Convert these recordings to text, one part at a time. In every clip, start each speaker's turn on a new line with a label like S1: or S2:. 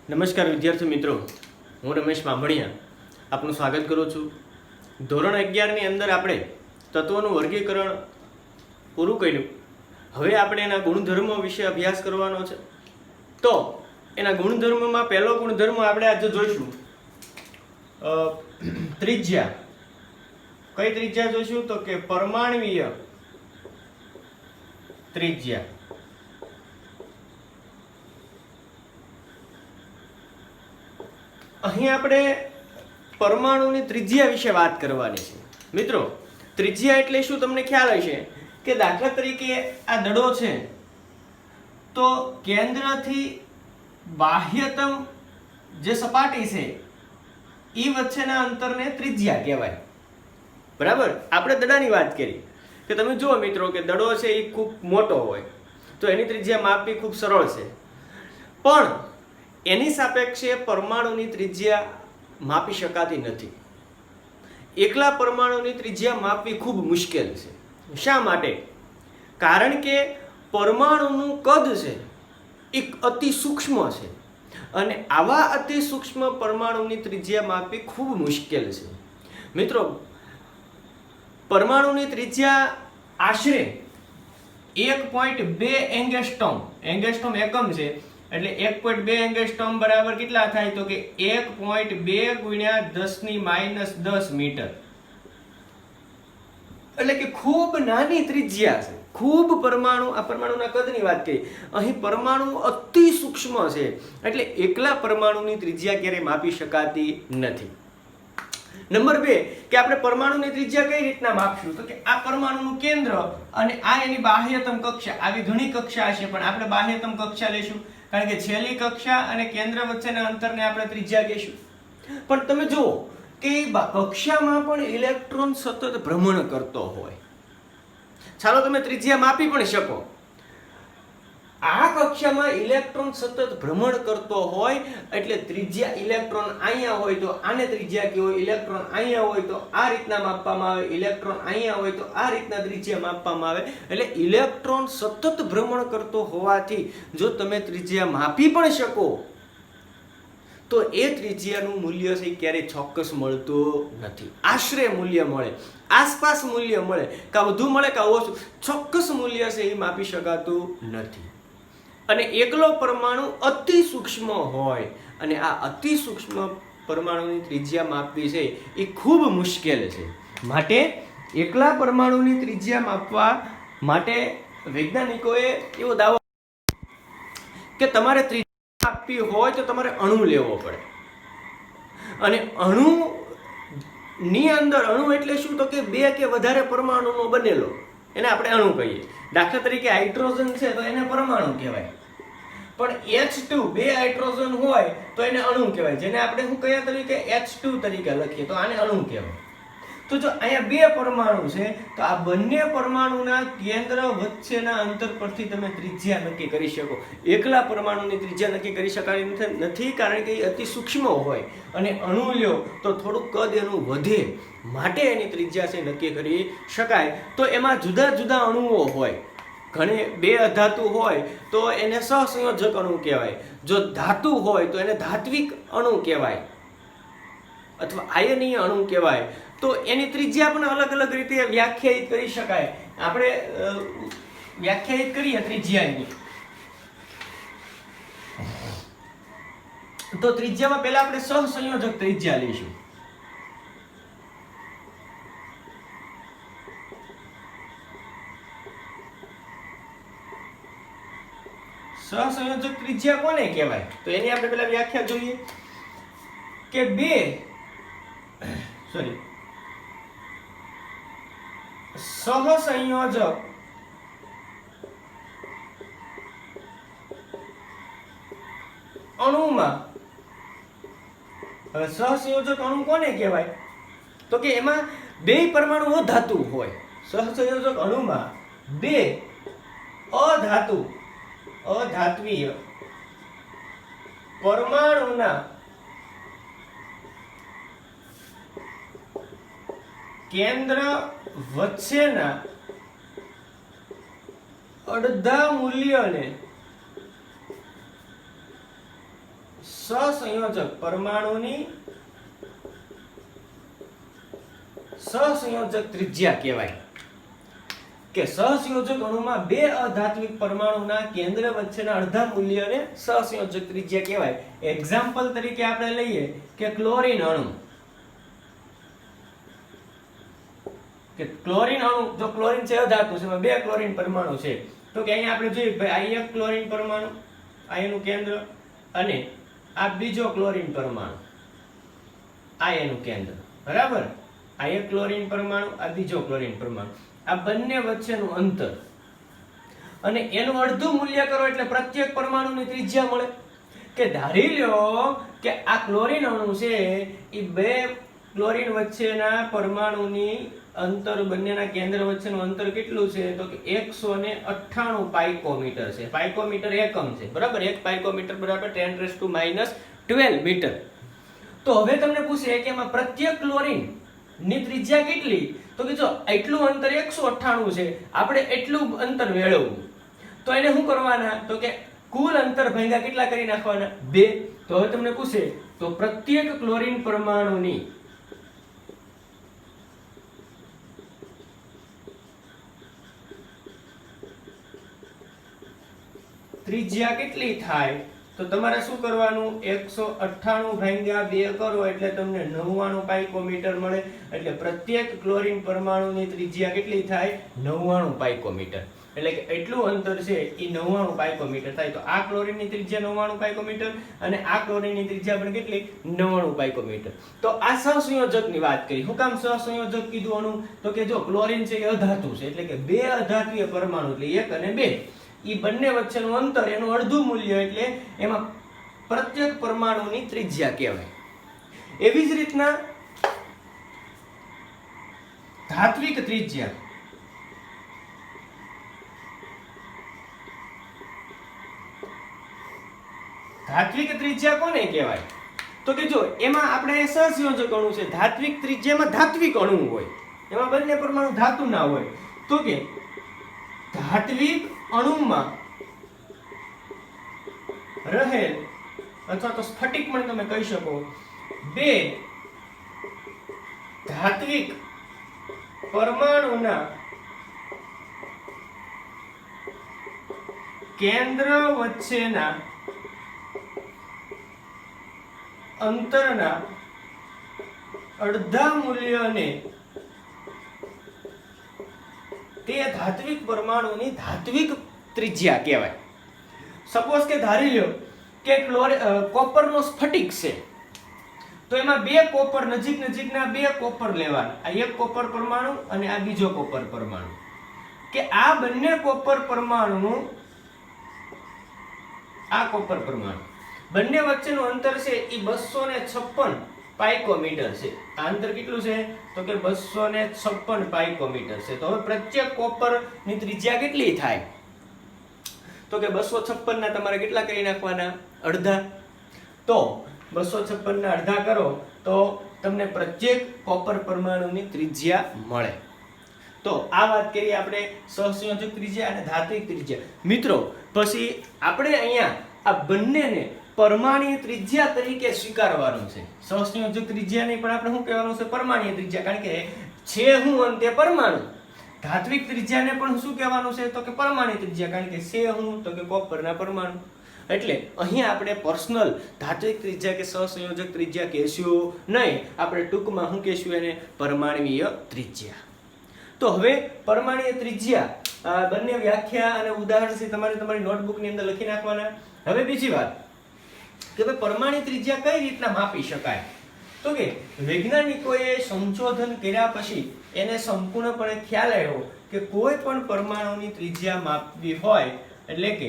S1: નમસ્કાર વિદ્યાર્થી મિત્રો, હું રમેશ બાંભણિયા આપનું સ્વાગત કરું છું. ધોરણ 11ની અંદર આપણે તત્વોનું વર્ગીકરણ પૂરું કર્યું. હવે આપણે એના ગુણધર્મો વિશે અભ્યાસ કરવાનો છે. તો એના ગુણધર્મમાં પહેલો ગુણધર્મ આપણે આજે જોઈશું ત્રિજ્યા. કઈ ત્રિજ્યા જોઈશું? તો કે પરમાણ્વીય ત્રિજ્યા. અહીં આપણે પરમાણુની ત્રિજ્યા વિશે વાત કરવાની છે. મિત્રો, ત્રિજ્યા એટલે શું તમને ખ્યાલ હશે કે દાખલા તરીકે આ દડો છે તો કેન્દ્રથી બાહ્યતમ જે સપાટી છે એ વચ્ચેના અંતરને ત્રિજ્યા કહેવાય. બરાબર? આપણે દડાની વાત કરી કે તમે જુઓ મિત્રો કે દડો છે એ ખૂબ મોટો હોય તો એની ત્રિજ્યા માપવી ખૂબ સરળ છે, પણ એની સાપેક્ષે પરમાણુની ત્રિજ્યા માપી શકાતી નથી. એકલા પરમાણુની ત્રિજ્યા માપવી ખૂબ મુશ્કેલ છે. શા માટે? કારણ કે પરમાણુનું કદ છે એ અતિ સૂક્ષ્મ છે અને આવા અતિ સૂક્ષ્મ પરમાણુની ત્રિજ્યા માપવી ખૂબ મુશ્કેલ છે. મિત્રો, પરમાણુની ત્રિજ્યા આશરે 1.2 એંગસ્ટ્રોમ એકમ છે. એટલે 1.2 એંગસ્ટ્રોમ બરાબર કેટલા થાય? તો કે 1.2 ગુણ્યા 10⁻10 મીટર. એટલે કે ખૂબ નાની ત્રિજ્યા છે. ખૂબ પરમાણુના કદની વાત કરી. અહીં પરમાણુ અતિ સૂક્ષ્મ છે એટલે એકલા પરમાણુની ત્રિજ્યા ક્યારેય માપી શકાતી નથી. નંબર 2 કે આપણે પરમાણુની ત્રિજ્યા કઈ રીતના માપશું? તો કે આ પરમાણુનું કેન્દ્ર અને આ એની બાહ્યતમ કક્ષા. આવી ઘણી કક્ષા હશે પણ આપણે બાહ્યતમ કક્ષા લેશું કારણ કે છેલ્લી કક્ષા અને કેન્દ્ર વચ્ચેના અંતરને આપણે ત્રિજ્યા કહીશું. પણ તમે જુઓ કે કક્ષામાં પણ ઇલેક્ટ્રોન સતત ભ્રમણ કરતો હોય. ચાલો તમે ત્રિજ્યા માપી પણ શકો. આ કક્ષામાં ઇલેક્ટ્રોન સતત ભ્રમણ કરતો હોય એટલે ત્રિજ્યા ઇલેક્ટ્રોન અહીંયા હોય તો આને ત્રિજ્યા કહેવાય, ઇલેક્ટ્રોન અહીંયા હોય તો આ રીતના માપવામાં આવે, ઇલેક્ટ્રોન અહીંયા હોય તો આ રીતના ત્રિજ્યા માપવામાં આવે. એટલે ઇલેક્ટ્રોન સતત ભ્રમણ કરતો હોવાથી જો તમે ત્રિજ્યા માપી પણ શકો તો એ ત્રિજ્યાનું મૂલ્ય છે ક્યારેય ચોક્કસ મળતું નથી. આશરે મૂલ્ય મળે, આસપાસ મૂલ્ય મળે, કાં વધુ મળે કાં ઓછું, ચોક્કસ મૂલ્ય છે એ માપી શકાતું નથી. અને એકલો પરમાણુ અતિ સૂક્ષ્મ હોય અને આ અતિ સૂક્ષ્મ પરમાણુની ત્રિજ્યા માપવી છે એ ખૂબ મુશ્કેલ છે. માટે એકલા પરમાણુની ત્રિજ્યા માપવા માટે વૈજ્ઞાનિકોએ એવો દાવો કે તમારે ત્રિજ્યા માપવી હોય તો તમારે અણુ લેવો પડે. અને અણુની અંદર, અણુ એટલે શું? તો કે 2 કે વધારે પરમાણુનો બનેલો, એને આપણે અણુ કહીએ. દાખલા તરીકે હાઇડ્રોજન છે તો એને પરમાણુ કહેવાય, પણ H2 2 હાઇડ્રોજન હોય તો એને અણુ કહેવાય, જેને આપણે શું કયા તરીકે H2 તરીકે લખીએ તો આને અણુ કહેવાય. તો જો અહીંયા 2 પરમાણુ છે તો આ બંને પરમાણુના કેન્દ્ર વચ્ચેના અંતર પરથી તમે ત્રિજ્યા નક્કી કરી શકો. એકલા પરમાણુની ત્રિજ્યા નક્કી કરી શકાય નથી કારણ કે એ અતિ સૂક્ષ્મ હોય અને અણુ લ્યો તો થોડુંક કદ એનું વધે, માટે એની ત્રિજ્યા છે નક્કી કરી શકાય. તો એમાં જુદા જુદા અણુઓ હોય. ઘણી 2 અધાતુ હોય તો એને સહસંયોજક અણુ કહેવાય. જો ધાતુ હોય તો એને ધાત્વિક અણુ કહેવાય અથવા આયનીય અણુ કહેવાય. તો એની ત્રિજ્યા પણ અલગ અલગ રીતે વ્યાખ્યાયિત કરી શકાય. આપણે વ્યાખ્યાયિત કરીએ ત્રિજ્યાની. તો ત્રિજ્યામાં પહેલા આપણે સહસંયોજક ત્રિજ્યા લઈશું. સહસંયોજક ત્રિજ્યા કોને કહેવાય? તો એની આપણે પહેલા વ્યાખ્યા જોઈએ કે સહસંયોજક અણુમાં, હવે સહસંયોજક અણુ કોને કહેવાય? તો કે એમાં 2 પરમાણુ અધાતુ હોય. સહસંયોજક અણુમાં 2 અધાત્વીય પરમાણુના કેન્દ્ર વચ્ચેના અડધા મૂલ્યને સહસંયોજક પરમાણુની સહસંયોજક ત્રિજ્યા કહેવાય કે સહસંયોજક અણુમાં બે અધાત્વિક પરમાણુના કેન્દ્ર વચ્ચેના અડધા મૂલ્યને સહસંયોજક ત્રિજ્યા કહેવાય. એક્ઝામ્પલ તરીકે આપણે લઈએ કે ક્લોરીન અણુ, કે ક્લોરીન અણુ, જો ક્લોરીન છે અધાતુ છે, એમાં બે ક્લોરીન પરમાણુ છે, તો કે અહીંયા આપણે જોઈએ ભાઈ આ એક ક્લોરીન પરમાણુ, આ એનું કેન્દ્ર, અને આ બીજો ક્લોરીન પરમાણુ, આ એનું કેન્દ્ર, બરાબર. આ એક ક્લોરીન પરમાણુ, આ બીજો ક્લોરીન પરમાણુ, આ બંને વચ્ચેનું અંતર અને એનું અડધું મૂલ્ય કરો એટલે પ્રત્યેક પરમાણુની ત્રિજ્યા મળે. કે ધારી લ્યો કે આ ક્લોરીન અણુ છે એ બે ક્લોરીન વચ્ચેના પરમાણુની અંતર, બંનેના કેન્દ્ર વચ્ચેનું અંતર કેટલું છે તો કે 198 પાઇકોમીટર છે. પાઇકોમીટર એકમ છે, બરાબર. 1 પાઇકોમીટર બરાબર 10⁻12 મીટર. તો હવે તમને પૂછે કે એમાં પ્રત્યેક ક્લોરીન ની ત્રિજ્યા કેટલી, તો કે જો એટલું અંતર 198 છે, આપણે એટલું અંતર મેળવવું, તો એને શું કરવાના તો કે કુલ અંતર ભાગ્યા કેટલા કરી નાખવાના 2. તો હવે તમને પૂછે તો પ્રત્યેક ક્લોરીન પરમાણુની ત્રિજ્યા કેટલી થાય, તો તમારે શું કરવાનું 198/2 કરો એટલે તમને 99 પાઇકોમીટર મળે. એટલે પ્રત્યેક ક્લોરીન પરમાણુની ત્રિજ્યા કેટલી થાય 99 પાઇકોમીટર. એટલે કે એટલું અંતર છે એ 99 પાઇકોમીટર થાય. તો આ ક્લોરીનની ત્રિજ્યા 99 પાઇકોમીટર અને આ ક્લોરીનની ત્રિજ્યા પણ કેટલી 99 પાઇકોમીટર. તો આ સહસંયોજકની વાત કરી. શું કામ સહસંયોજક કીધું અણુ, તો કે જો ક્લોરીન છે એ અધાતુ છે, એટલે કે બે અધાત્વીય પરમાણુ એટલે 1 અને 2, ઈ બંને વચ્ચેનું અંતર એનું અડધું મૂલ્ય એટલે એમાં પ્રત્યેક પરમાણુની ત્રિજ્યા કહેવાય. એવી જ રીતના ધાત્વિક ત્રિજ્યા, ધાત્વિક ત્રિજ્યા કોને કહેવાય તો કે જો એમાં આપણે સહસંયોજક અણુ છે, ધાત્વિક ત્રિજ્યામાં ધાત્વિક અણુ હોય, એમાં બંને પરમાણુ ધાતુ ના હોય. તો કે ધાત્વિક અણુમાં રહેલ અથવા તો સ્ફટિક પણ તમે કહી શકો, બે ધાત્વિક પરમાણુના કેન્દ્ર વચ્ચેના અંતરના અડધા મૂલ્યને તે ધાત્વિક પરમાણુની ધાત્વિક ત્રિજ્યા કહેવાય. સપોઝ કે ધારી લ્યો કે કોપરનો સ્ફટિક છે, તો એમાં બે કોપર નજીકના બે કોપર લેવાના, આ એક કોપર પરમાણુ અને આ બીજો કોપર પરમાણુ, કે આ બંને કોપર પરમાણુ, આ કોપર પરમાણુ બંને વચ્ચેનું અંતર છે એ 256 પાઇકોમીટર છે. આ અંતર કેટલું છે તો કે 256 પાઇકોમીટર છે. તો હવે પ્રત્યેક કોપર ની ત્રિજ્યા કેટલી થાય તો કે 256 ના તમારે કેટલા કરી નાખવાના અડધા. તો 256 ના અડધા કરો તો તમને પ્રત્યેક કોપર પરમાણુની ત્રિજ્યા મળે. તો આ વાત કરી આપણે સહસંયોજક ત્રિજ્યા અને ધાત્વિક ત્રિજ્યા. મિત્રો પછી આપણે અહીંયા આ બંનેને પરમાણ્વીય ત્રિજ્યા તરીકે સ્વીકારવાનું છે. સહસંયોજક ત્રિજ્યાને પણ આપણે શું કહેવાનું છે પરમાણ્વીય ત્રિજ્યા, કારણ કે છે હું અંતે પરમાણુ. ધાત્વિક ત્રિજ્યાને પણ શું કહેવાનું છે તો કે પરમાણ્વીય ત્રિજ્યા, કારણ કે છે હું તો કે કોપરના પરમાણુ. એટલે અહીંયા આપણે પર્સનલ ધાત્વિક ત્રિજ્યા કે સહસંયોજક ત્રિજ્યા કહેશું નહીં, આપણે ટૂંકમાં શું કહેશું એને પરમાણ્વીય ત્રિજ્યા. તો હવે પરમાણ્વીય ત્રિજ્યા બંને વ્યાખ્યા અને ઉદાહરણ તમારી નોટબુકની અંદર લખી નાખવાના. હવે બીજી વાત કે ભાઈ પરમાણ્વીય ત્રિજ્યા કઈ રીતના માપી શકાય, તો કે વૈજ્ઞાનિકોએ સંશોધન કર્યા પછી એને સંપૂર્ણપણે ખ્યાલ આવ્યો કે કોઈ પણ પરમાણુની ત્રિજ્યા માપવી હોય એટલે કે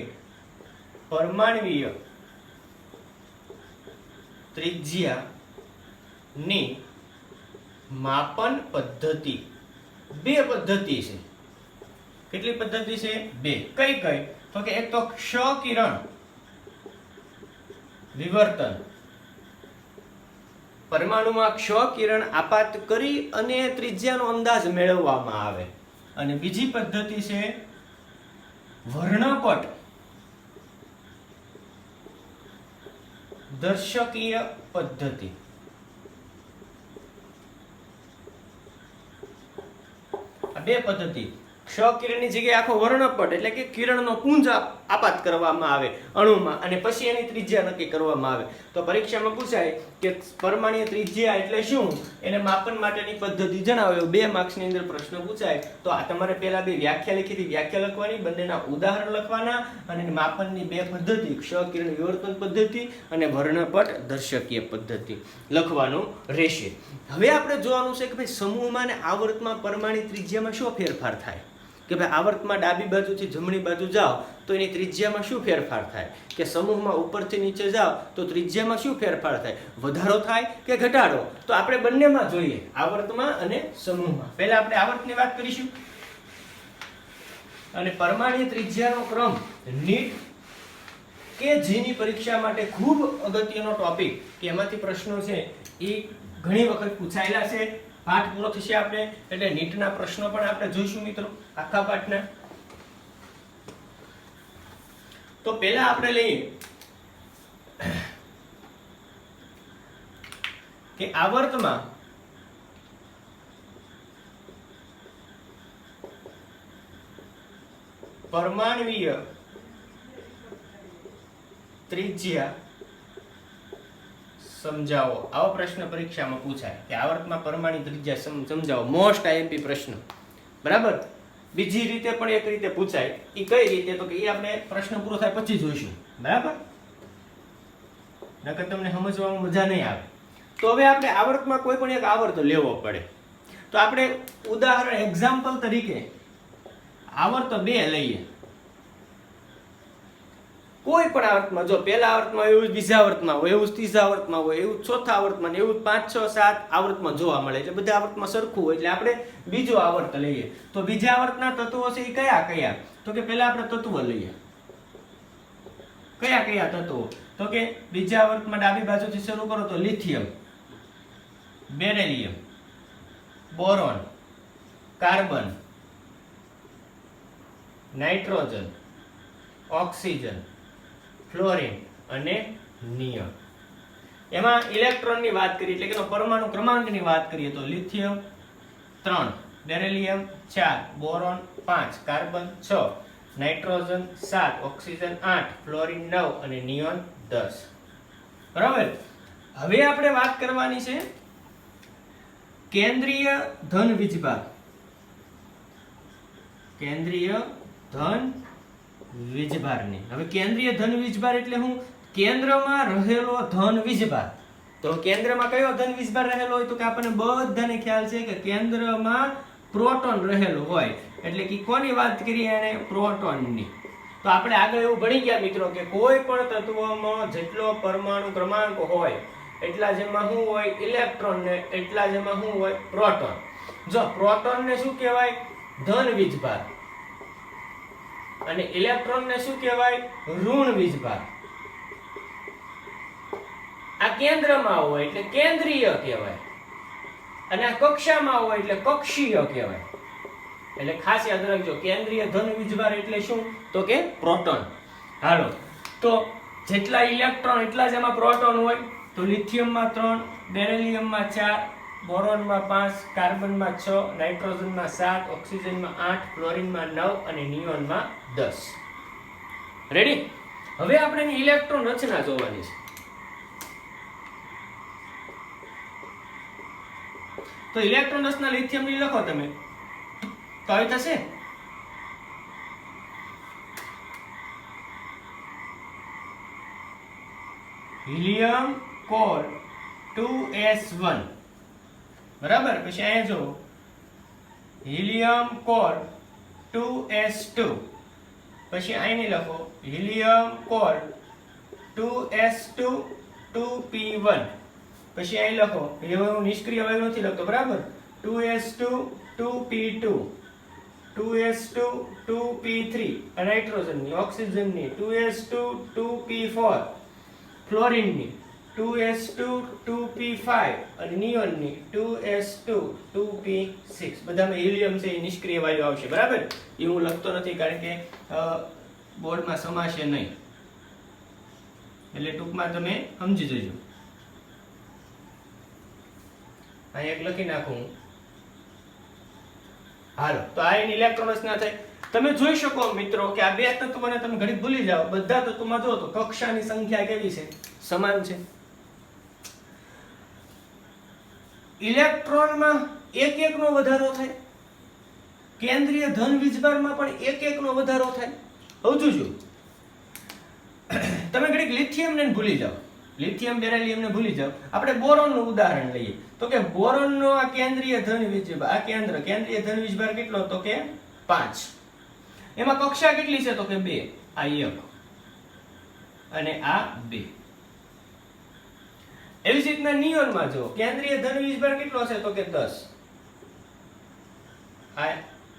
S1: પરમાણ્વીય ત્રિજ્યાની માપન પદ્ધતિ, બે પદ્ધતિ છે. કેટલી પદ્ધતિ છે? બે. કઈ કઈ તો કે એક તો ક્ષ-કિરણ વિવર્તન, પરમાણુમાં ક્ષ-કિરણ આપાત કરી અને ત્રિજ્યાનો અંદાજ મેળવવામાં આવે. અને બીજી પદ્ધતિ છે વર્ણપટ દર્શકીય પદ્ધતિ. આ બે પદ્ધતિ. ક્ષ-કિરણની જગ્યાએ આખો વર્ણપટ એટલે કે કિરણનો પુંજ આપાત કરવામાં આવે અણુમાં અને પછી એની ત્રિજ્યા નક્કી કરવામાં આવે. તો પરીક્ષામાં પૂછાય કે પરમાણ્વીય ત્રિજ્યા એટલે શું, એને માપન માટેની પદ્ધતિ જણાવો. 2 માર્ક્સની અંદર પ્રશ્ન પૂછાય. તો આ તમારે પહેલા બે વ્યાખ્યા લખી હતી, વ્યાખ્યા લખવાની, બંનેના ઉદાહરણ લખવાના અને માપનની 2 પદ્ધતિ, ક્ષ-કિરણ વિવર્તન પદ્ધતિ અને વર્ણપટ દર્શકીય પદ્ધતિ લખવાનું રહેશે. હવે આપણે જોવાનું છે કે ભાઈ સમૂહમાં અને આવર્તમાં પરમાણ્વીય ત્રિજ્યામાં શું ફેરફાર થાય. કે ભાઈ આવર્તમાં ડાબી બાજુથી જમણી બાજુ જાઓ તો એની ત્રિજ્યામાં શું ફેરફાર થાય, કે સમૂહમાં ઉપરથી નીચે જાઓ તો ત્રિજ્યામાં શું ફેરફાર થાય, વધારો થાય કે ઘટાડો. તો આપણે બંનેમાં જોઈએ, આવર્તમાં અને સમૂહમાં. પહેલા આપણે આવર્તની વાત કરીશું અને પરમાણ્વીય ત્રિજ્યાનો ક્રમ નીટ કે જીની પરીક્ષા માટે ખૂબ અગત્યનો ટોપિક કે એમાંથી પ્રશ્નો છે એ ઘણી વખત પૂછાયેલા છે. પાઠ પૂરો થશે આપણે એટલે નીટના પ્રશ્નો પણ આપણે જોઈશું મિત્રો આખા પાઠના. તો પહેલા આપણે લઈએ કે આવર્તમાં પરમાણ્વીય ત્રિજ્યા સમજાવો. આવો પ્રશ્ન પરીક્ષામાં પૂછાય કે આવર્તમાં પરમાણ્વીય ત્રિજ્યા સમજાવો. મોસ્ટ આઈએમપી પ્રશ્ન. બરાબર. બીજી રીતે પણ એક રીતે પૂછાય. એ કઈ રીતે, તો કે એ આપણે પ્રશ્ન પૂરો થાય પછી જોઈશું. બરાબર, નકર તમને સમજવામાં મજા નહીં આવે. તો હવે આપણે આવર્તમાં કોઈ પણ એક આવર્ત લેવો પડે. તો આપણે ઉદાહરણ એક્ઝામ્પલ તરીકે આવર્ત 2 લઈએ. કોઈ પણ આવર્તમાં, જો પહેલા આવર્તમાં એવું જ બીજા આવર્તમાં હોય, એવું જ ત્રીજા આવર્તમાં હોય, એવું જ ચોથા આવર્તમાં, એવું જ 5, 6, 7 આવર્તમાં જોવા મળે. એટલે બધા આવર્તમાં સરખું હોય એટલે આપણે બીજો આવર્ત લઈએ. તો બીજા આવર્તના તત્વો છે એ કયા કયા, તો કે પહેલા આપણે તત્વો લઈએ. કયા કયા તત્વો, તો કે બીજા આવર્તમાં ડાબી બાજુથી શરૂ કરો તો lithium, beryllium, boron, carbon, nitrogen, oxygen, fluorine અને નિયોન. એમાં ઇલેક્ટ્રોનની વાત કરીએ એટલે કે પરમાણુ ક્રમાંકની વાત કરીએ તો lithium 3, beryllium 4, boron 5, carbon 6, nitrogen 7, oxygen 8, fluorine 9 અને નિયોન 10. બરાબર. હવે આપણે વાત કરવાની છે કેન્દ્રીય ધન વીજભાર. કેન્દ્રીય ધન વીજભારની. હવે કેન્દ્રીય ધન વીજભાર એટલે હું, કેન્દ્રમાં રહેલો ધન વીજભાર. તો કેન્દ્રમાં કયો ધન વીજભાર રહેલો હોય, તો કે આપણને બધાને ખ્યાલ છે કે કેન્દ્રમાં પ્રોટોન રહેલો હોય. એટલે કે કોની વાત કરીએ, એને પ્રોટોનની. તો આપણે આગળ એવું ભણી ગયા મિત્રો કે કોઈ પણ તત્વમાં જેટલો પરમાણુ ક્રમાંક હોય એટલા જેમાં શું હોય ઇલેક્ટ્રોન ને એટલા જેમાં શું હોય પ્રોટોન. જો પ્રોટોન ને શું કહેવાય, ધન વીજભાર, અને ઇલેક્ટ્રોન ને શું કહેવાય, ઋણ વીજભાર. આ કેન્દ્રમાં હોય એટલે કેન્દ્રીય કહેવાય અને આ કક્ષામાં હોય એટલે કક્ષીય કહેવાય. એટલે ખાસ યાદ રાખજો, કેન્દ્રીય ધન વીજભાર એટલે શું, તો કે પ્રોટોન. હાલો, તો જેટલા ઇલેક્ટ્રોન એટલા જ એમાં પ્રોટોન હોય. તો લિથિયમમાં 3, બેરિલિયમમાં 4, બોરોનમાં 5, કાર્બનમાં 6, નાઇટ્રોજનમાં 7, ઓક્સિજનમાં 8, ફ્લોરિનમાં 9 અને નિયોનમાં 10. રેડી. હવે આપણે એની ઇલેક્ટ્રોન રચના જોવાની છે. તો ઇલેક્ટ્રોન રચના લિથિયમની લખો તમે તો આવી થશે. Helium core 2s1. બરાબર. પછી અહીંયા જો હિલિયમ કોર 2s2. પછી અહીં લખો હિલિયમ કોર 2s2 2p1. પછી અહીં લખો, એવું નિષ્ક્રિય અવયવ નથી લખતો, બરાબર. 2s2 2p2 2s2 2p3 નાઇટ્રોજનની, ઓક્સિજનની 2s2 2p4, ફ્લોરિનની 2s2 2p5 અને નિયોનની 2s2 2p6. બધામાં હિલિયમ છે એ નિષ્ક્રિય વાયુ આવશે. બરાબર. એ હું લખતો નથી કારણ કે બોર્ડમાં સમાશે નહીં. એટલે ટૂંકમાં તમે સમજી જજો. અહીં એક લખી નાખું. હાલો, તો આ એની ઇલેક્ટ્રોન રચના થાય. તમે જોઈ શકો મિત્રો કે આ બે તત્વોને તમે ઘડી ભૂલી જાઓ. બધા તત્વોમાં જો તો કક્ષાની સંખ્યા કેવી છે? સમાન છે. ઇલેક્ટ્રોનમાં એક એક નો વધારો થાય. કેન્દ્રીય ધન વીજભારમાં પણ એક એક નો વધારો થાય. હવે જોજો, તમે ઘડીક લિથિયમ ને ભૂલી જાઓ. લિથિયમ બેરિલિયમ ને ભૂલી જાઓ. આપણે બોરોન નું ઉદાહરણ લઈએ તો કે બોરોન નો આ કેન્દ્રીય ધન વીજભાર, આ કેન્દ્રીય ધન વીજભાર કેટલો? તો કે 5. એમાં કક્ષા કેટલી છે? તો કે 2. આ 1 અને આ 2. એવી જ રીતના નિયોન માં જો કેન્દ્રીય ધન વીજભાર કેટલો છે? તો કે 10. આ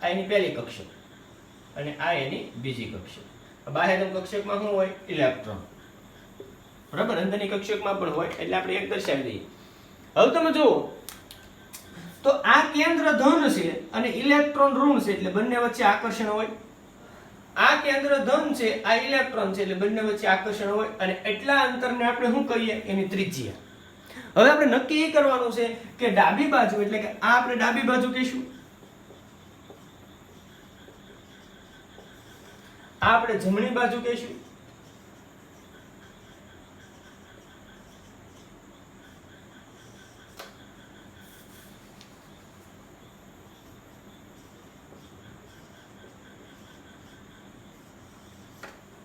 S1: એની પહેલી કક્ષક અને આ એની બીજી કક્ષક. બાહ્યતમ કક્ષકમાં શું હોય? ઇલેક્ટ્રોન. બરાબર, અંદરની કક્ષકમાં પણ હોય એટલે આપણે એક દર્શાવી દઈએ. હવે તમે જુઓ તો આ કેન્દ્ર ધન છે અને ઇલેક્ટ્રોન ઋણ છે એટલે બંને વચ્ચે આકર્ષણ હોય. આ કેન્દ્ર ધન છે, આ ઇલેક્ટ્રોન છે એટલે બંને વચ્ચે આકર્ષણ હોય અને એટલા અંતરને આપણે શું કહીએ? એની ત્રિજ્યા. હવે આપણે નક્કી એ કરવાનું છે કે ડાબી બાજુ એટલે કે આ આપણે ડાબી બાજુ કહીશું, આ આપણે જમણી બાજુ કહીશું.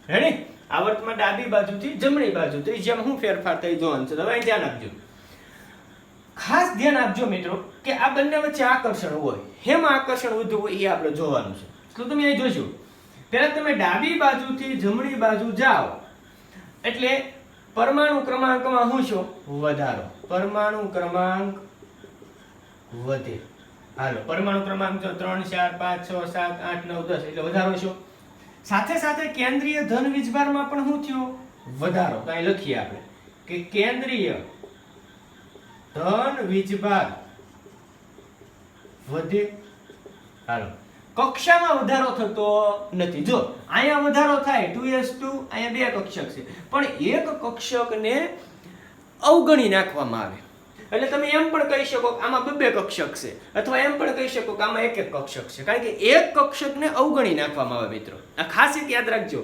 S1: રેડી? આવર્તમાં ડાબી બાજુથી જમણી બાજુ ત્રિજ્યામાં શું ફેરફાર થઈ જોવાનું છે. હવે ધ્યાન આપજો, ખાસ ધ્યાન આપજો મિત્રો કે આ બંને વચ્ચે આકર્ષણ હોય. હેમાં આકર્ષણ વધુ હોય એ આપણે જોવાનું છે. તો તમે અહીં જોજો, પહેલા તમે ડાબી બાજુથી જમણી બાજુ જાઓ એટલે પરમાણુ ક્રમાંકમાં શું છો? વધારો. પરમાણુ ક્રમાંક વધે. હાલો, પરમાણુ ક્રમાંક જો 3 4 5 6 7 8 9 10 એટલે વધારો છો. સાથે સાથે કેન્દ્રીય ધન વીજભારમાં પણ શું થયો? વધારો. તો અહીં લખીએ આપણે કે કેન્દ્રીય ધન વીજભાર વધે. હાલો, કક્ષામાં વધારો થતો નથી. જો અહીંયા વધારો થાય 2s2, અહીંયા 2 કક્ષક છે પણ એક કક્ષકને અવગણી નાખવામાં આવે. એટલે તમે એમ પણ કહી શકો કે આમાં 2 કક્ષક છે અથવા એમ પણ કહી શકો કે આમાં 1 કક્ષક છે, કારણ કે એક કક્ષકને અવગણી નાખવામાં આવે. મિત્રો આ ખાસ એક યાદ રાખજો.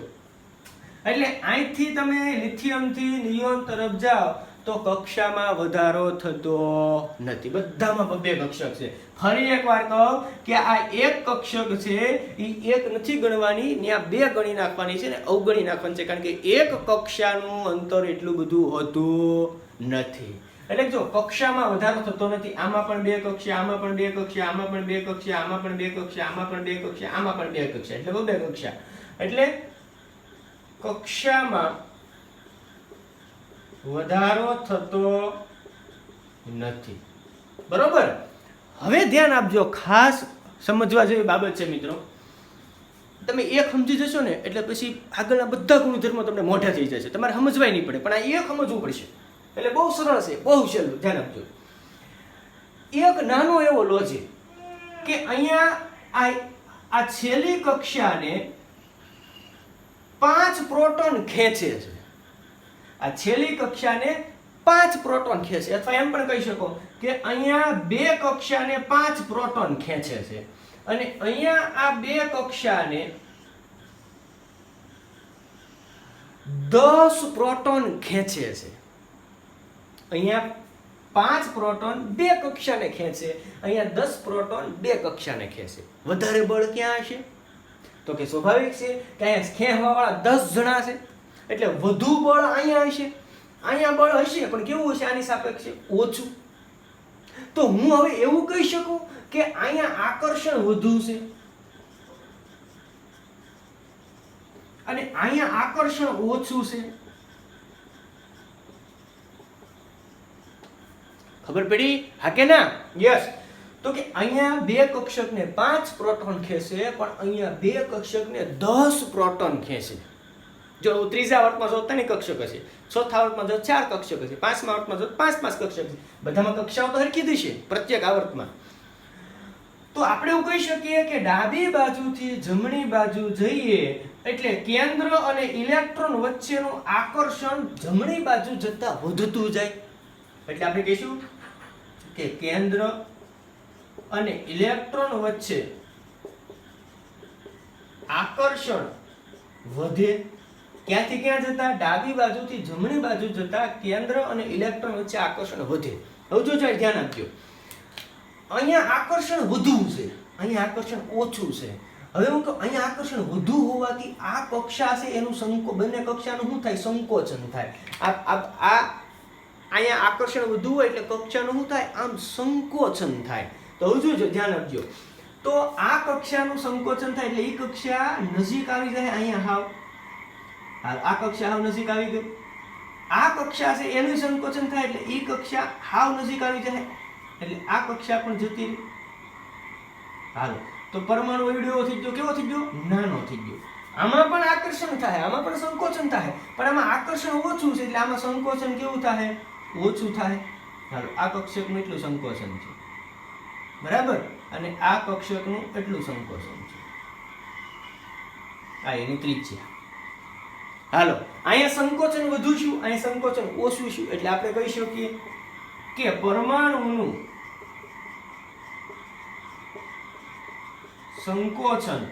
S1: એટલે અહીંથી તમે લિથિયમ થી નિયોન તરફ જાઓ તો કક્ષામાં વધારો થતો નથી. બધામાં 2 કક્ષક છે. ફરી એકવાર કહું કે આ એક કક્ષક છે એ એક નથી ગણવાની, ત્યાં 2 ગણી નાખવાની છે ને અવગણી નાખવાની છે, કારણ કે એક કક્ષાનું અંતર એટલું બધું હોતું નથી. એટલે જો કક્ષામાં વધારો થતો નથી. આમાં પણ 2 કક્ષા, આમાં પણ 2 કક્ષા, આમાં પણ 2 કક્ષા, આમાં પણ 2 કક્ષા, આમાં પણ 2 કક્ષા, આમાં પણ 2 કક્ષા, એટલે 2 કક્ષા. એટલે કક્ષામાં વધારો થતો નથી. બરોબર? હવે ધ્યાન આપજો, ખાસ સમજવા જેવી બાબત છે મિત્રો. તમે એક સમજી જશો ને એટલે પછી આગળના બધા ગુણધર્મો તમને મોઢા થઈ જશે, તમારે સમજવાય નહીં પડે. પણ આ એક સમજવું પડશે એટલે બહુ સરળ છે, બહુ સહેલું. ધ્યાન આપજો. એક નાનો એવો લોજિક કે અહીંયા આ છેલ્લી કક્ષાને 5 પ્રોટોન ખેંચે છે. આ છેલ્લી કક્ષાને 5 પ્રોટોન ખેંચે, અથવા એમ પણ કહી શકો કે અહીંયા 2 કક્ષાને 5 પ્રોટોન ખેંચે છે અને અહીંયા આ 2 કક્ષાને 10 પ્રોટોન ખેંચે છે. અહીંયા 5 પ્રોટોન 2 કક્ષાને ખેંચે, અહીંયા 10 પ્રોટોન 2 કક્ષાને ખેંચે. વધારે બળ ક્યાં હશે? તો કે સ્વાભાવિક છે કે અહીંયા ખેંચવા વાળા 10 જણા છે એટલે વધુ બળ અહીંયા હશે. અહીંયા બળ હશે પણ કેવું હશે? આની સાપેક્ષે ઓછું. તો હું હવે એવું કહી શકું કે અહીંયા આકર્ષણ વધુ છે અને અહીંયા આકર્ષણ ઓછું છે. ખબર પડી? હા કે ના? યસ. તો કે અહીંયા 2 કક્ષકને 5 પ્રોટોન ખેંચે પણ અહીંયા 2 કક્ષકને 10 પ્રોટોન ખેંચે. જો ત્રીજા વર્તમાં જો 3 કક્ષક હશે, ચોથા વર્તમાં જો 4 કક્ષક હશે, પાંચમા વર્તમાં જો 5 કક્ષક હશે. બધામાં કક્ષાઓ તો હરખી જ છે પ્રત્યેક આવર્તમાં. તો આપણે એવું કહી શકીએ કે ડાબી બાજુથી જમણી બાજુ જઈએ એટલે કેન્દ્ર અને ઇલેક્ટ્રોન વચ્ચેનું આકર્ષણ જમણી બાજુ જતા વધતું જાય. એટલે આપણે કહીશું કે કેન્દ્ર અને ઇલેક્ટ્રોન વચ્ચે આકર્ષણ વધે. ક્યાંથી ક્યાં જતા? ડાબી બાજુથી જમણી બાજુ જતા કેન્દ્ર અને ઇલેક્ટ્રોન વચ્ચે આકર્ષણ વધે. હવે જો ધ્યાન આપજો, અહીંયા આકર્ષણ વધુ છે, અહીંયા આકર્ષણ ઓછું છે. હવે હું કહું અહીંયા આકર્ષણ વધુ હોવાથી આ કક્ષા છે એનું બંને કક્ષાનું શું થાય? સંકોચન થાય. આ અહીંયા આકર્ષણ વધુ હોય એટલે કક્ષાનું શું થાય? આમ સંકોચન થાય. તો હવે જો ધ્યાન આપજો, તો આ કક્ષાનું સંકોચન થાય એટલે એ કક્ષા નજીક આવી જાય. અહીંયા હાવ આ કક્ષા હાવ નજીક આવી ગઈ. આ કક્ષા છે એનું સંકોચન થાય એટલે એ કક્ષા હાવ નજીક આવી જાય એટલે આ કક્ષા પણ જતી રહી. હાલો, તો પરમાણુ એવડો થઈ ગયો, કેવો થઈ ગયો? નાનો થઈ ગયો. આમાં પણ આકર્ષણ થાય, આમાં પણ સંકોચન થાય, પણ આમાં આકર્ષણ ઓછું છે એટલે આમાં સંકોચન કેવું થાય? ઓછું થાય. હાલો, આ કક્ષકનું એટલું સંકોચન છે, બરાબર, અને આ કક્ષકનું એટલું સંકોચન છે. આ એની ત્રિજ્યા. હાલો, અહીંયા સંકોચન વધુ શું, અહીંયા સંકોચન ઓછું શું, એટલે આપણે કહી શકીએ કે પરમાણુનું સંકોચન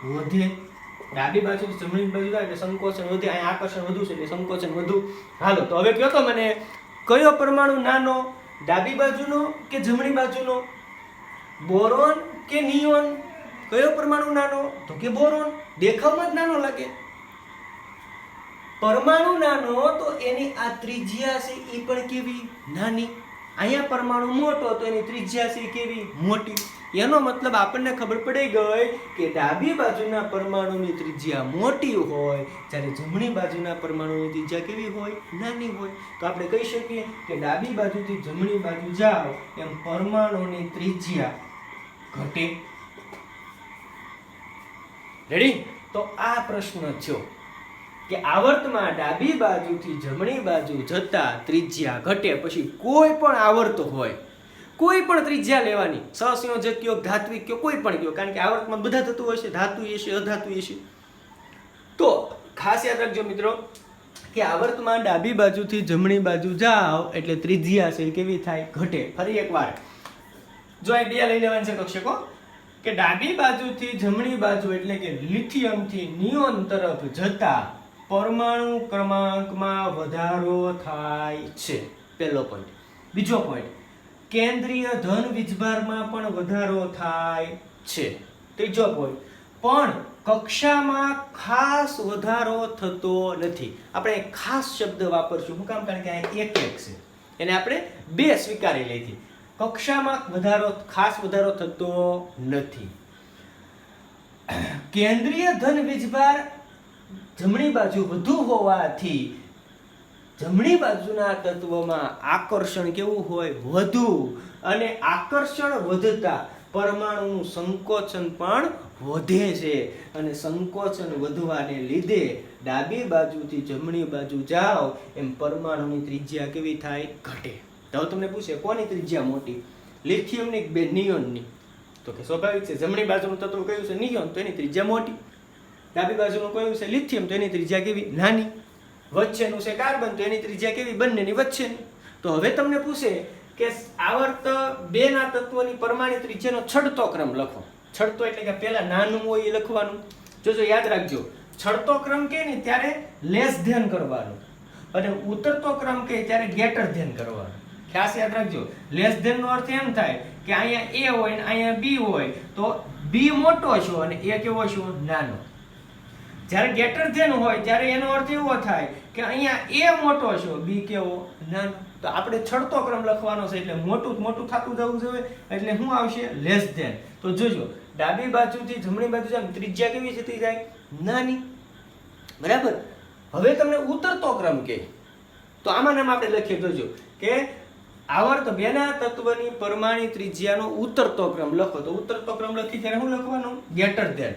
S1: વધે. ડાબી બાજુથી જમણી બાજુ જાય એટલે સંકોચન વધે. અહીંયા આકર્ષણ વધુ છે એટલે સંકોચન વધુ. હાલો, તો હવે કહો તો મને, કયો પરમાણુ નાનો? ડાબી બાજુનો કે જમણી બાજુનો? બોરોન કે નિયોન? કયો પરમાણુ નાનો? તો કે બોરોન. દેખાવમાં જ નાનો લાગે. પરમાણુ નાનો તો એની આ ત્રિજ્યા છે એ પણ કેવી? નાની. અહીંયા પરમાણુ મોટો તો એની ત્રિજ્યા છે કેવી? મોટી. એનો મતલબ આપણને ખબર પડી ગઈ કે ડાબી બાજુના પરમાણુની ત્રિજ્યા મોટી હોય જ્યારે જમણી બાજુના પરમાણુની ત્રિજ્યા કેવી હોય? નાની હોય. તો આપણે કહી શકીએ કે ડાબી બાજુથી જમણી બાજુ જાઓ એમ પરમાણુની ત્રિજ્યા ઘટે. રેડી? તો આ પ્રશ્ન થયો કે આવ્રતમાં ડાબી બાજુથી જમણી બાજુ જતા ત્રિજ્યા ઘટે. પછી કોઈ પણ આવ્રત હોય, કોઈ પણ ત્રિજ્યા લેવાની, સહસંયોજક કયો, ધાત્વિક કયો, કોઈ પણ કયો, કારણ કે આવ્રતમાં બધા થતું હશે, ધાતુ હશે, અધાતુ હશે. તો ખાસ યાદ રાખજો મિત્રો કે આવ્રતમાં ડાબી બાજુથી જમણી બાજુ જાઓ એટલે ત્રિજ્યા છે કેવી થાય? ઘટે. ફરી એકવાર જો આ બે લઈ લેવાની છે કક્ષકો, કે ડાબી બાજુથી જમણી બાજુ એટલે કે લિથિયમથી નિયોન તરફ જતા પરમાણુ ક્રમાંકમાં વધારો થાય છે. પહેલો પોઈન્ટ. બીજો પોઈન્ટ, કેન્દ્રીય ધન વીજભારમાં પણ વધારો થાય છે. ત્રીજો પોઈન્ટ, પણ કક્ષામાં ખાસ વધારો થતો નથી. આપણે એક ખાસ શબ્દ વાપરશું. શું કામ? કારણ કે આ એક છે, એને આપણે બે સ્વીકારી લીધી. કક્ષામાં ખાસ વધારો થતો નથી. કેન્દ્રીય ધન વીજભાર જમણી બાજુ વધુ હોવાથી જમણી બાજુના તત્વમાં આકર્ષણ કેવું હોય? વધુ. અને આકર્ષણ વધતા પરમાણુનું સંકોચન પણ વધે છે. અને સંકોચન વધવાને લીધે ડાબી બાજુથી જમણી બાજુ જાઓ એમ પરમાણુની ત્રિજ્યા કેવી થાય? ઘટે. તો તમને પૂછે કોની ત્રિજ્યા મોટી? લિથિયમની કે નિયોનની? તો કે સ્વાભાવિક છે, જમણી બાજુનું તત્વ કયું છે? નિયોન, તો એની ત્રિજ્યા મોટી. ડાબી બાજુનું કયું છે? લિથિયમ, તો એની ત્રિજ્યા કેવી? નાની. વચ્ચેનું છે કાર્બન, તો એની ત્રિજ્યા કેવી? બંનેની વચ્ચેની. તો હવે તમને પૂછે કે આવર્ત બેના તત્વોની પરમાણુ ત્રિજ્યાનો છડતો ક્રમ લખો. છડતો એટલે કે પહેલા નાનું હોય એ લખવાનું. જોજો યાદ રાખજો, છડતો ક્રમ કે ને ત્યારે લેસ ધ્યાન કરવાનું અને ઉતરતો ક્રમ કે ત્યારે ગેટર ધ્યાન કરવાનું. ખાસ યાદ રાખજો, લેસ ધ્યાન નો અર્થ એમ થાય કે અહીંયા A હોય ને અહીંયા B હોય તો B મોટો છે અને A કેવો છે? નાનો. જ્યારે ગેટર ધ્યાન હોય ત્યારે એનો અર્થ એવો થાય કે અહીંયા A મોટો છે, B કેવો? નાનો. તો આપણે છડતો ક્રમ લખવાનો છે એટલે મોટું મોટું થતું જવું જોઈએ એટલે શું આવશે? લેસ ધ્યાન. તો જોજો, ડાબી બાજુથી જમણી બાજુ જાય ત્રિજ્યા કેવી થતી જાય? નાની. બરાબર. હવે તમને ઉતરતો ક્રમ કે, તો આમાં નામ આપણે લખીએ. જોજો કે આવર્ત બેના તત્વની પરમાણુ ત્રિજ્યાનો ઉતરતો ક્રમ લખો. તો ઉતરતો ક્રમ લખી ત્યારે શું લખવાનું? ગેટર ધ્યાન.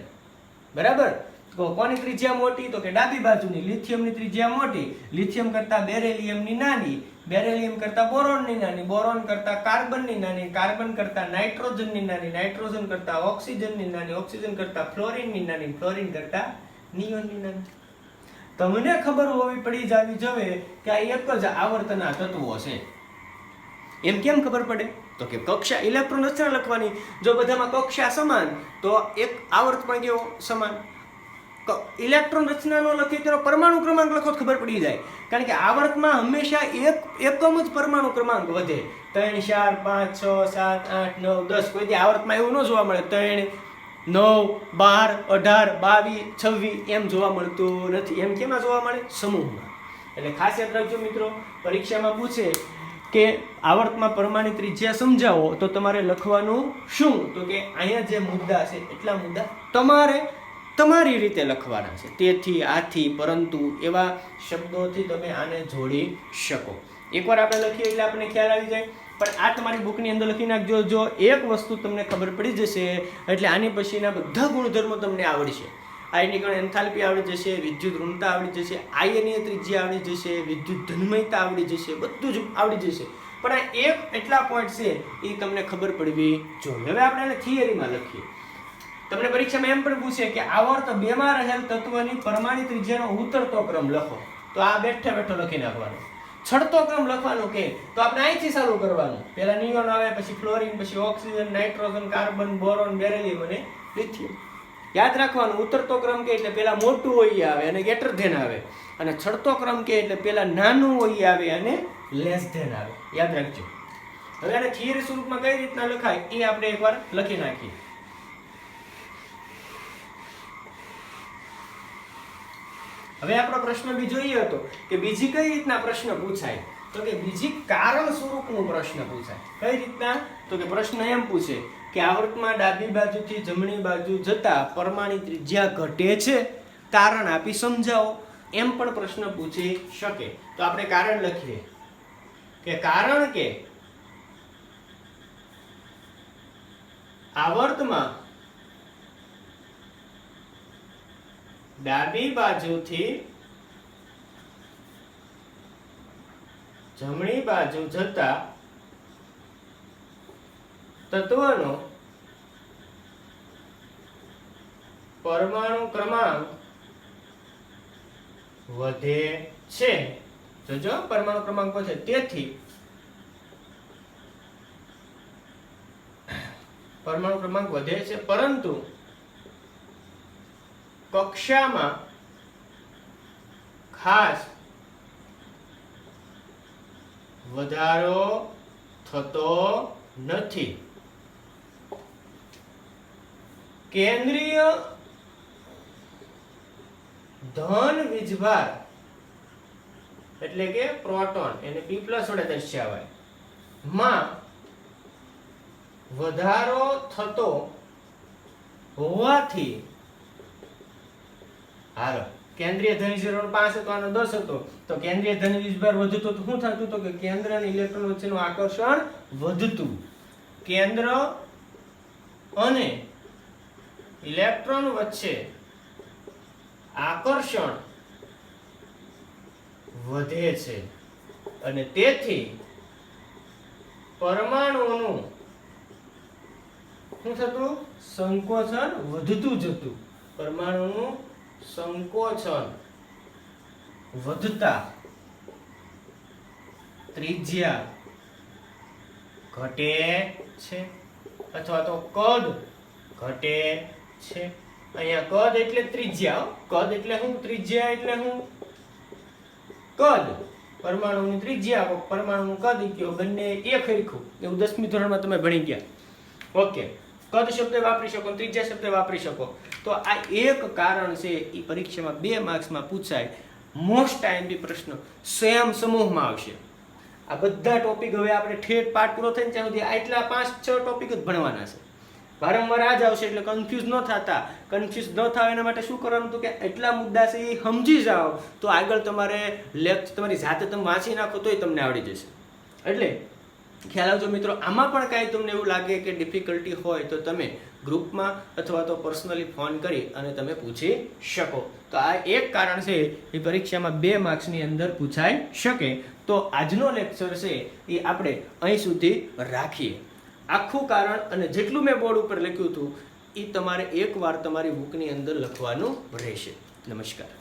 S1: બરાબર. તો કોની ત્રિજ્યા મોટી? તો કે ડાબી બાજુની લિથિયમની ત્રિજ્યા મોટી, લિથિયમ કરતા બેરિલિયમની નાની. બેરિલિયમ કરતા બોરોનની નાની, બોરોન કરતા કાર્બનની નાની, કાર્બન કરતા નાઇટ્રોજનની નાની, નાઇટ્રોજન કરતા ઓક્સિજનની નાની, ઓક્સિજન કરતા ફ્લોરિનની નાની, ફ્લોરિન કરતા નિયોનની નાની. તમને ખબર હોવી પડી જાવી જોઈએ કે આ એક જ આવર્તના તત્વો છે. એમ કેમ ખબર પડે? તો કે કક્ષા ઇલેક્ટ્રોન રચના લખવાની. જો બધામાં કક્ષા સમાન તો એક આવર્ત પણ કેવો સમાન. ઇલેક્ટ્રોન રચના નો લખી તેનો પરમાણુ ક્રમાંક લખો ખબર પડી જાય. કારણ કે આવર્તમાં હંમેશા એકમ જ પરમાણુ ક્રમાંક વધે. 3 4 5 6 7 8 9 10. કોઈ દી આવર્તમાં એવું ન જોવા મળે 3 9 12 18 22 26 એમ જોવા મળતું નથી. એમ કેમાં જોવા મળે? સમૂહમાં. એટલે ખાસ યાદ રાખજો મિત્રો, પરીક્ષામાં પૂછે કે આવર્તમાં પરમાણુ ત્રિજ્યા સમજાવો તો તમારે લખવાનું શું? તો કે અહીંયા જે મુદ્દા છે એટલા મુદ્દા તમારે તમારી રીતે લખવાના છે. તેથી, આથી, પરંતુ એવા શબ્દોથી તમે આને જોડી શકો. એકવાર આપણે લખીએ એટલે આપણને ખ્યાલ આવી જાય. પણ આ તમારી બુકની અંદર લખી નાખજો. જો એક વસ્તુ તમને ખબર પડી જશે એટલે આની પછીના બધા ગુણધર્મો તમને આવડશે. આયનીકરણ એન્થાલ્પી આવડી જશે, વિદ્યુત ઋણતા આવડી જશે, આયનીય ત્રિજ્યા આવડી જશે, વિદ્યુત ધન્મયતા આવડી જશે, બધું જ આવડી જશે. પણ આ એક એટલા પોઈન્ટ છે એ તમને ખબર પડવી જોઈએ. હવે આપણે એને થિયરીમાં લખીએ. તમને પરીક્ષામાં એમ પણ પૂછે કે આવર્ત 2 માં રહેલ તત્વની પરમાણુ ત્રિજ્યાનો ઉતરતો ક્રમ લખો. તો આ બેઠે બેઠો લખી નાખવાનો. ચડતો ક્રમ લખવાનો કે તો આપણે અહીંથી ચાલુ કરવાનું. પહેલા નિયોન આવે, પછી ફ્લોરિન, પછી oxygen, nitrogen, carbon, boron, beryllium અને લિથિયમ. યાદ રાખવાનું, ઉતરતો ક્રમ કે એટલે પહેલા મોટું હોય આવે અને ગ્રેટર ધેન આવે, અને ચડતો ક્રમ કે એટલે પહેલા નાનું હોય આવે અને લેસ ધેન આવે. યાદ રાખજો. હવે આને થિયરી સ્વરૂપમાં કઈ રીતના લખાય એ આપણે એકવાર લખી નાખીએ. હવે આપણો પ્રશ્ન બીજો એ હતો કે બીજી કઈ રીતના પ્રશ્ન પૂછાય? તો કે બીજી કારણ સ્વરૂપનો પ્રશ્ન પૂછાય. કઈ રીતના? તો કે પ્રશ્ન એમ પૂછે કે આવર્તમાં ડાબી બાજુથી જમણી બાજુ જતા પરમાણુ ત્રિજ્યા ઘટે છે, કારણ આપી સમજાવો. એમ પણ પ્રશ્ન પૂછી શકે. તો આપણે કારણ લખીએ કે કારણ કે આવર્તમાં ડાબી બાજુથી જમણી બાજુ જતા તત્વનો પરમાણુ ક્રમાંક વધે છે. જો પરમાણુ ક્રમાંક વધે, તેથી પરમાણુ ક્રમાંક વધે છે, પરંતુ કક્ષામાં ખાસ વધારો થતો નથી. કેન્દ્રીય ધન વીજભાર એટલે કે પ્રોટોન, એને P+ વડે દર્શાવાય, માં વધારો થતો હોવાથી, હાલો કેન્દ્રીય ધન વીજભાર 5 હતો, આનો 10 હતો, તો કેન્દ્રીય ધન વીજભાર વધતો તો શું થતું? તો કે કેન્દ્ર અને ઇલેક્ટ્રોન વચ્ચેનું આકર્ષણ વધતું. કેન્દ્ર અને ઇલેક્ટ્રોન વચ્ચે આકર્ષણ વધે છે, અને તેથી પરમાણુઓનું શું થતું? સંકોચન વધતું જતું. પરમાણુનું સંકોચન વધતા ત્રિજ્યા ઘટે છે, અથવા તો કદ ઘટે છે. અહીંયા કદ એટલે ત્રિજ્યા. કદ એટલે શું? ત્રિજ્યા એટલે શું? કદ. પરમાણુની ત્રિજ્યા, પરમાણુનું કદ કયો, બંને એક હરખું. એવું 10મી ધોરણમાં તમે ભણી ગયા. ઓકે, કદ શબ્દ વાપરી શકો, ત્રિજ્યા શબ્દ વાપરી શકો. તો આ એક કારણ છે, એ પરીક્ષામાં 2 માર્ક્સમાં પૂછાય. મોસ્ટ આઈએમપી પ્રશ્ન સેમ સમૂહમાં આવશે. આ બધા ટોપિક હવે આપણે ઠેઠ પાઠ પૂરો થઈને ત્યાં સુધી આટલા 5-6 ટોપિક જ ભણવાના છે. વારંવાર આ જ આવશે, એટલે કન્ફ્યુઝ ન થતા. કન્ફ્યુઝ ન થાય એના માટે શું કરવાનું? તો કે એટલા મુદ્દા છે એ સમજી જાઓ તો આગળ તમારે લેક્ચર તમારી જાતે તમે વાંચી નાખો તોય તમને આવડી જશે. એટલે ખ્યાલ આવજો મિત્રો. આમાં પણ કાંઈ તમને એવું લાગે કે ડિફિકલ્ટી હોય તો તમે ગ્રુપમાં અથવા તો પર્સનલી ફોન કરી અને તમે પૂછી શકો. તો આ એક કારણ છે એ પરીક્ષામાં 2 માર્ક્સની અંદર પૂછાઈ શકે. તો આજનો લેક્ચર છે એ આપણે અહીં સુધી રાખીએ. આખું કારણ અને જેટલું મેં બોર્ડ ઉપર લખ્યું હતું એ તમારે એકવાર તમારી બુકની અંદર લખવાનું રહેશે. નમસ્કાર.